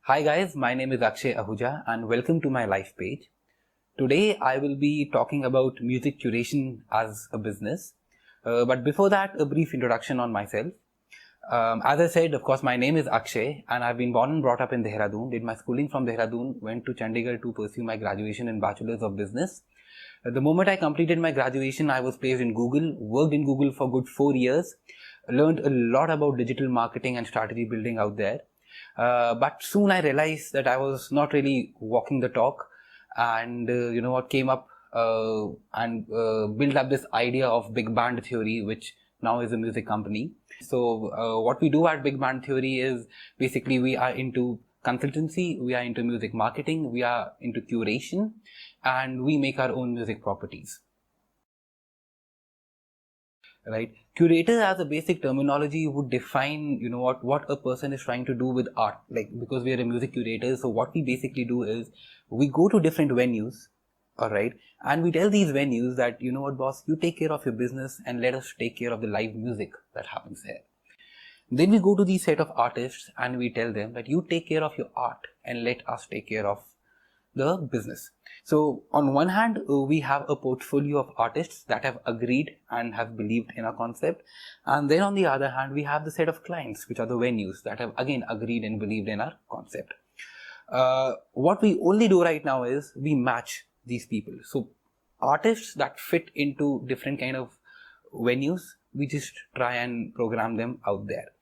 Hi guys, my name is Akshay Ahuja and welcome to my life page. Today I will be talking about music curation as a business. But before that, a brief introduction on myself. As I said, of course, my name is Akshay and I've been born and brought up in Dehradun, did my schooling from Dehradun, went to Chandigarh to pursue my graduation in Bachelor's of Business. The moment I completed my graduation, I was placed in Google, worked in Google for good 4 years, learned a lot about digital marketing and strategy building out there. But soon I realized that I was not really walking the talk, and came up and built up this idea of Big Band Theory, which now is a music company. So what we do at Big Band Theory is basically we are into consultancy, we are into music marketing, we are into curation, and we make our own music properties. Right, curator as a basic terminology would define what a person is trying to do with art, like, because we are a music curator. So what we basically do is we go to different venues, all right, and we tell these venues that, you know what, boss, you take care of your business and let us take care of the live music that happens here. Then we go to these set of artists and we tell them that you take care of your art and let us take care of the business. So on one hand, we have a portfolio of artists that have agreed and have believed in our concept. And then on the other hand, we have the set of clients, which are the venues that have again agreed and believed in our concept. What we only do right now is we match these people. So artists that fit into different kind of venues, we just try and program them out there.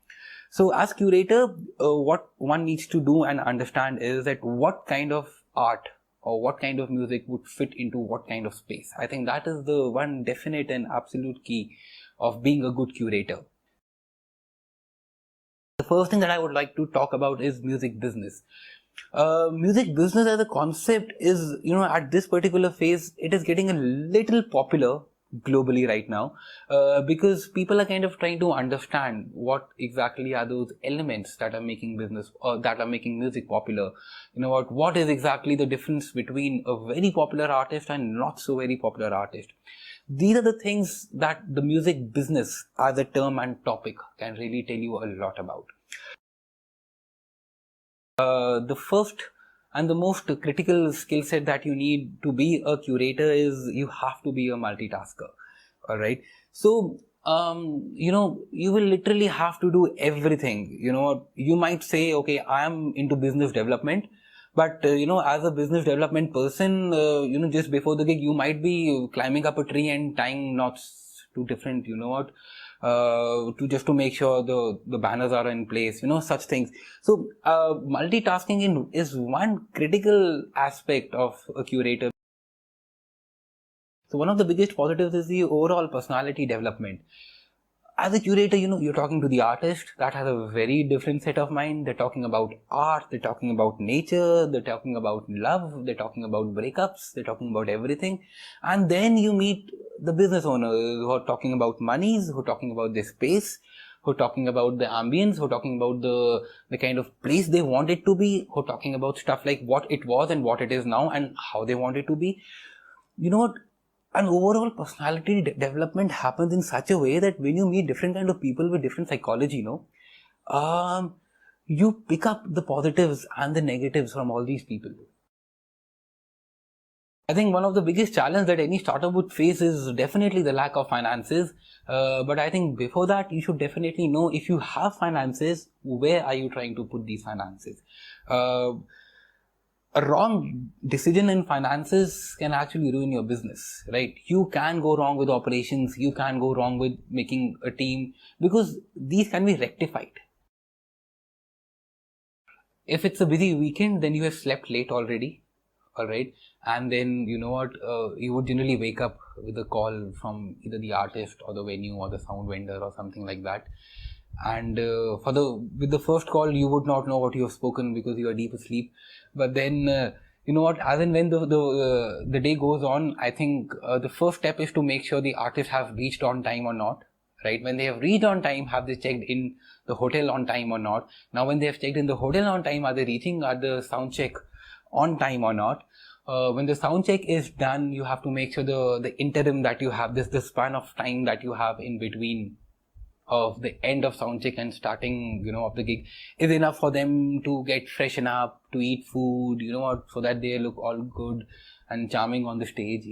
So as curator, what one needs to do and understand is that what kind of art or what kind of music would fit into what kind of space. I think that is the one definite and absolute key of being a good curator. The first thing that I would like to talk about is music business. Music business as a concept is, at this particular phase, it is getting a little popular globally right now, because people are kind of trying to understand what exactly are those elements that are making business or that are making music popular. What is exactly the difference between a very popular artist and not so very popular artist. These are the things that the music business as a term and topic can really tell you a lot about. The first and the most critical skill set that you need to be a curator is you have to be a multitasker. All right. So, you will literally have to do everything. You might say, okay, I am into business development, but, as a business development person, just before the gig, you might be climbing up a tree and tying knots to different, to make sure the banners are in place, such things. So multitasking is one critical aspect of a curator. So one of the biggest positives is the overall personality development. As a curator, you're talking to the artist that has a very different set of mind. They're talking about art, they're talking about nature, they're talking about love, they're talking about breakups, they're talking about everything. And then you meet the business owners who are talking about monies, who are talking about their space, who are talking about the ambience, who are talking about the kind of place they want it to be, who are talking about stuff like what it was and what it is now and how they want it to be. An overall personality development happens in such a way that when you meet different kind of people with different psychology, you pick up the positives and the negatives from all these people. I think one of the biggest challenges that any startup would face is definitely the lack of finances. But I think before that, you should definitely know if you have finances, where are you trying to put these finances? A wrong decision in finances can actually ruin your business, right? You can go wrong with operations, you can go wrong with making a team, because these can be rectified. If it's a busy weekend, then you have slept late already, all right? And then, you would generally wake up with a call from either the artist or the venue or the sound vendor or something like that. And with the first call, you would not know what you have spoken because you are deep asleep. But then, as and when the day goes on, I think the first step is to make sure the artists have reached on time or not, right? When they have reached on time, have they checked in the hotel on time or not? Now, when they have checked in the hotel on time, are they reaching at the sound check on time or not? When the sound check is done, you have to make sure the interim that you have, the span of time that you have in between of the end of sound check and starting, of the gig is enough for them to get freshen up, to eat food, so that they look all good and charming on the stage,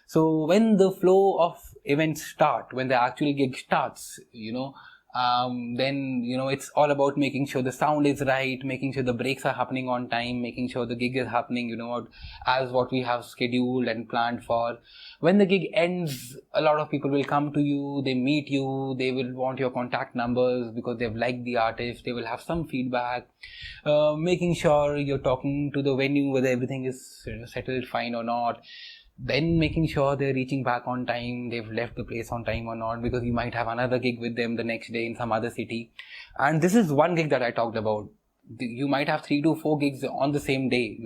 So when the flow of events start, when the actual gig starts, then, it's all about making sure the sound is right, making sure the breaks are happening on time, making sure the gig is happening, as what we have scheduled and planned for. When the gig ends, a lot of people will come to you, they meet you, they will want your contact numbers because they've liked the artist, they will have some feedback, making sure you're talking to the venue whether everything is settled fine or not. Then making sure they're reaching back on time, they've left the place on time or not, because you might have another gig with them the next day in some other city. And this is one gig that I talked about. You might have 3 to 4 gigs on the same day,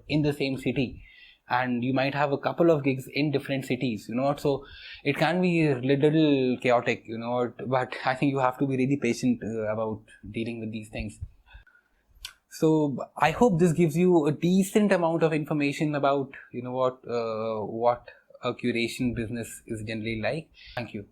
in the same city. And you might have a couple of gigs in different cities, so it can be a little chaotic, but I think you have to be really patient about dealing with these things. So I hope this gives you a decent amount of information about, what a curation business is generally like. Thank you.